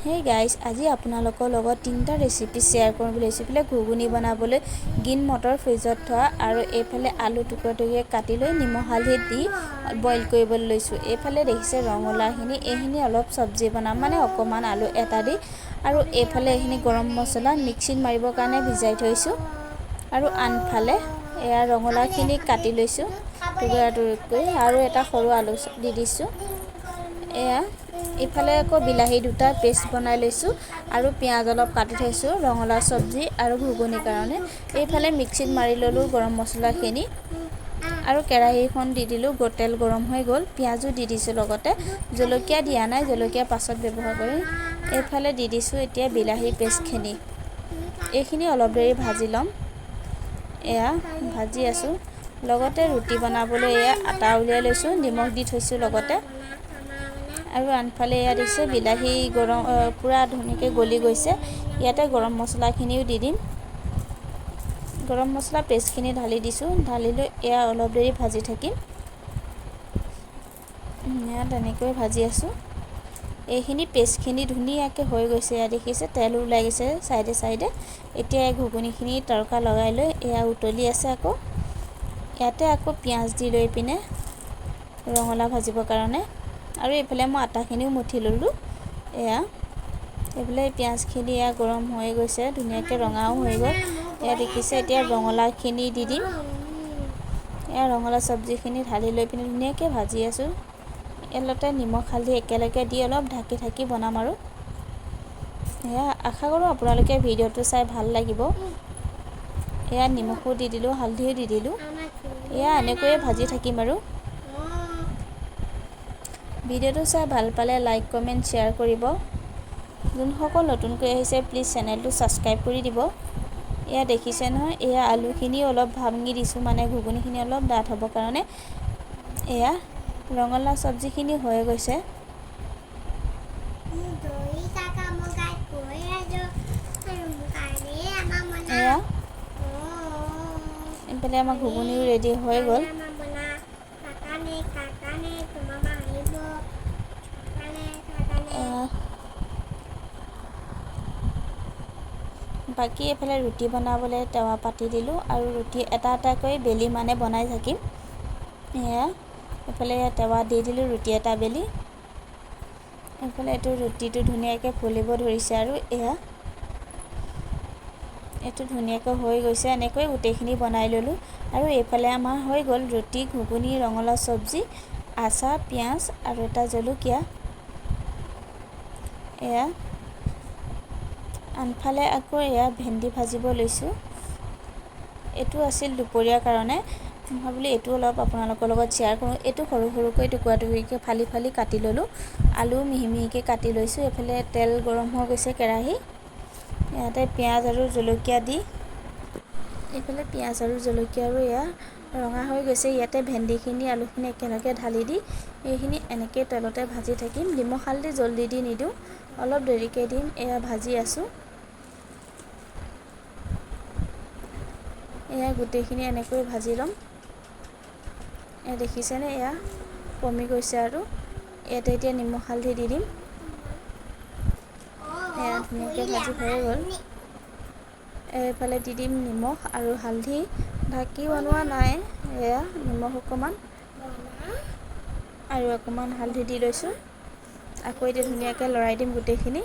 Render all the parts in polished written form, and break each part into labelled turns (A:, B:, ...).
A: Hey guys, আজি আপোনালোকৰ লগত তিনিটা ৰেচিপি শ্বেয়াৰ কৰিম বুলি ভাবিছোঁ। ঘুগুনি বনাবলৈ গ্ৰীণ মটৰ ফ্ৰিজত থোৱা আৰু এইফালে আলু টুকুৰা টুকুৰকৈ কাটি লৈ নিমখ হালধি দি বইল কৰিবলৈ লৈছোঁ। এইফালে দেখিছে ৰঙালাওখিনি, এইখিনি অলপ চব্জি বনাম, মানে অকণমান আলু এটা দি। আৰু এইফালে এইখিনি গৰম মছলা মিক্সিত মাৰিবৰ কাৰণে ভিজাই থৈছোঁ। আৰু আনফালে এয়া ৰঙালাওখিনি কাটি লৈছোঁ টুকুৰা টুকুৰকৈ, আৰু এটা সৰু আলু দি দিছোঁ। এয়া ইফালে আকৌ বিলাহী দুটা পেষ্ট বনাই লৈছোঁ আৰু পিঁয়াজ অলপ কাটি থৈছোঁ ৰঙালাও চব্জি আৰু ঘুগুনিৰ কাৰণে। এইফালে মিক্সিত মাৰি ল'লোঁ গৰম মছলাখিনি আৰু কেৰাহীখন দি দিলোঁ। তেল গৰম হৈ গ'ল, পিঁয়াজো দি দিছোঁ, লগতে জলকীয়া দিয়া নাই, জলকীয়া পাছত ব্যৱহাৰ কৰিম। এইফালে দি দিছোঁ এতিয়া বিলাহী পেষ্টখিনি। এইখিনি অলপ দেৰি ভাজি ল'ম। এয়া ভাজি আছোঁ। লগতে ৰুটি বনাবলৈ এয়া আটা উলিয়াই লৈছোঁ, নিমখ দি থৈছোঁ লগতে। আৰু আনফালে এয়া দিছে বিলাহী পূৰা ধুনীয়াকৈ গলি গৈছে। ইয়াতে গৰম মছলাখিনিও দি দিম। গৰম মছলা পেষ্টখিনি ঢালি দিছোঁ, ঢালি লৈ এয়া অলপ দেৰি ভাজি থাকিম। এয়া তেনেকৈ ভাজি আছোঁ। এইখিনি পেষ্টখিনি ধুনীয়াকৈ হৈ গৈছে। এয়া দেখিছে তেল ওলাই গৈছে চাইডে চাইডে। এতিয়া এই ঘুগুনিখিনি তৰকা লগাই লৈ এয়া উতলি আছে। ইয়াতে আকৌ পিঁয়াজ দি লৈ পিনে ৰঙালাও ভাজিবৰ কাৰণে। আৰু এইফালে মই আটাখিনিও মঠি ল'লোঁ। এইফালে পিঁয়াজখিনি এয়া গৰম হৈ গৈছে, ধুনীয়াকৈ ৰঙাও হৈ গ'ল। এয়া দেখিছে এতিয়া ৰঙালাওখিনি দি দিম। এয়া ৰঙালাও চব্জিখিনি ঢালি লৈ পিনে ধুনীয়াকৈ ভাজি আছোঁ। ইয়াতে নিমখ হালধি একেলগে দি অলপ ঢাকি ঢাকি বনাম। আৰু এয়া আশা কৰোঁ আপোনালোকে ভিডিঅ'টো চাই ভাল লাগিব। এয়া নিমখো দি দিলোঁ, হালধিও দি দিলোঁ। এয়া এনেকৈয়ে ভাজি থাকিম। আৰু ভিডিঅ'টো চাই ভাল পালে লাইক কমেণ্ট শ্বেয়াৰ কৰিব। যোনসকল নতুনকৈ আহিছে প্লিজ চেনেলটো ছাবস্ক্ৰাইব কৰি দিব। এয়া দেখিছে নহয়, এয়া আলুখিনি অলপ ভাঙি দিছোঁ, মানে ঘুগুনিখিনি অলপ ডাঠ হ'বৰ কাৰণে। এয়া ৰঙালাও চব্জিখিনি হৈ গৈছে। এয়া এইফালে আমাৰ ঘুগুনিও ৰেডি হৈ গ'ল। বাকী এইফালে ৰুটি বনাবলৈ টাৱা পাতি দিলোঁ আৰু ৰুটি এটা এটাকৈ বেলি মানে বনাই থাকিম। এয়া এইফালে টাৱা দি দিলোঁ, ৰুটি এটা বেলি। এইফালে এইটো ৰুটিটো ধুনীয়াকৈ ফুলিব ধৰিছে। আৰু এয়া এইটো ধুনীয়াকৈ হৈ গৈছে। এনেকৈ গোটেইখিনি বনাই ল'লোঁ। আৰু এইফালে আমাৰ হৈ গ'ল ৰুটি, ঘুগুনি, ৰঙালাও চব্জি, আচাৰ, পিঁয়াজ আৰু এটা জলকীয়া। এয়া আনফালে আকৌ এয়া ভেন্দি ভাজিব লৈছোঁ। এইটো আছিল দুপৰীয়াৰ কাৰণে। ভাবিলোঁ এইটো অলপ আপোনালোকৰ লগত শ্বেয়াৰ কৰোঁ। এইটো সৰু সৰুকৈ টুকুৰা টুকুৰিকৈ ফালি ফালি কাটি ল'লোঁ। আলু মিহি মিহিকৈ কাটি লৈছোঁ। এইফালে তেল গৰম হৈ গৈছে কেৰাহী। ইয়াতে পিঁয়াজ আৰু জলকীয়া দি এইফালে পিঁয়াজ আৰু জলকীয়া আৰু এয়া ৰঙা হৈ গৈছে। ইয়াতে ভেন্দিখিনি আলুখিনি একেলগে ঢালি দি এইখিনি এনেকৈ তেলতে ভাজি থাকিম। নিমখ হালধি জলদি দি নিদিওঁ, অলপ দেৰিকৈ দিম। এয়া ভাজি আছোঁ। এয়া গোটেইখিনি এনেকৈ ভাজি ল'ম। এয়া দেখিছেনে, এয়া কমি গৈছে। আৰু ইয়াতে এতিয়া নিমখ হালধি দি দিম। এয়া ধুনীয়াকৈ ভাজি হৈ গ'ল। এইফালে দি দিম নিমখ আৰু হালধি। ঢাকি বনোৱা নাই, এয়া নিমখ অকণমান আৰু অকণমান হালধি দি লৈছোঁ। আকৌ এতিয়া ধুনীয়াকৈ লৰাই দিম গোটেইখিনি।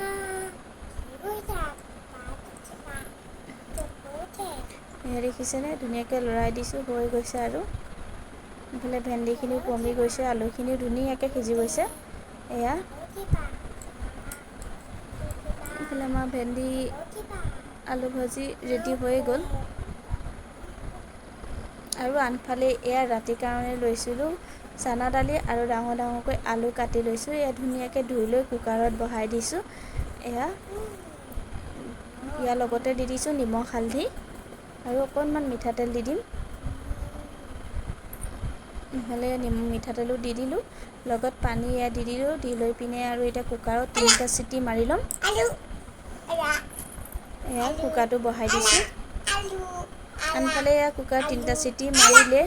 A: এয়া দেখিছেনে, ধুনীয়াকৈ লৰাই দিছোঁ, হৈ গৈছে। আৰু এইফালে ভেন্দিখিনিও কমি গৈছে, আলুখিনিও ধুনীয়াকৈ সিজি গৈছে। এয়া এইফালে আমাৰ ভেন্দি আলু ভাজি ৰেডি হৈ গ'ল। আৰু আনফালে এয়া ৰাতিৰ কাৰণে লৈছিলোঁ চানা দালি আৰু ডাঙৰ ডাঙৰকৈ আলু কাটি লৈছোঁ। এয়া ধুনীয়াকৈ ধুই লৈ কুকাৰত বহাই দিছোঁ। ইয়াৰ লগতে দি দিছোঁ নিমখ হালধি আৰু অকণমান মিঠাতেল দি দিম। ইফালে মিঠাতেলো দি দিলোঁ, লগত পানী এয়া দি দিলোঁ। দি লৈ পিনে আৰু এতিয়া কুকাৰত 3টা চিটি মাৰি ল'ম। এয়া কুকাৰটো বহাই দিছোঁ। আনফালে এয়া কুকাৰত 3টা চিটি মাৰিলে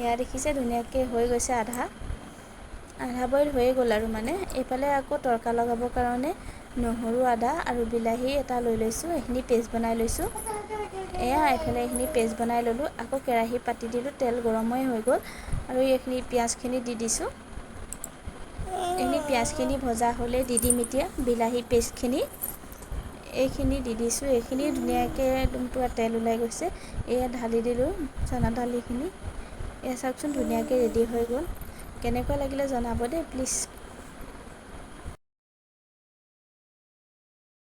A: এয়া দেখিছে ধুনীয়াকৈ হৈ গৈছে আধা। আধা বইল হৈয়ে গ'ল আৰু মানে এইফালে আকৌ তৰকা লগাবৰ কাৰণে নহৰু আদা আৰু বিলাহী এটা লৈ লৈছোঁ, এইখিনি পেষ্ট বনাই লৈছোঁ। এয়া এইফালে এইখিনি পেষ্ট বনাই ল'লোঁ। আকৌ কেৰাহী পাতি দিলোঁ, তেল গৰমেই হৈ গ'ল আৰু এইখিনি পিঁয়াজখিনি দি দিছোঁ। এইখিনি পিঁয়াজখিনি ভজা হ'লে দি দিম এতিয়া বিলাহী পেষ্টখিনি, এইখিনি দি দিছোঁ। এইখিনি ধুনীয়াকৈ একদম পূৰা তেল ওলাই গৈছে। এয়া ঢালি দিলোঁ চানা দালিখিনি। এয়া চাওকচোন ধুনীয়াকৈ ৰেডি হৈ গ'ল। কেনেকুৱা লাগিলে জনাব দেই প্লিজ।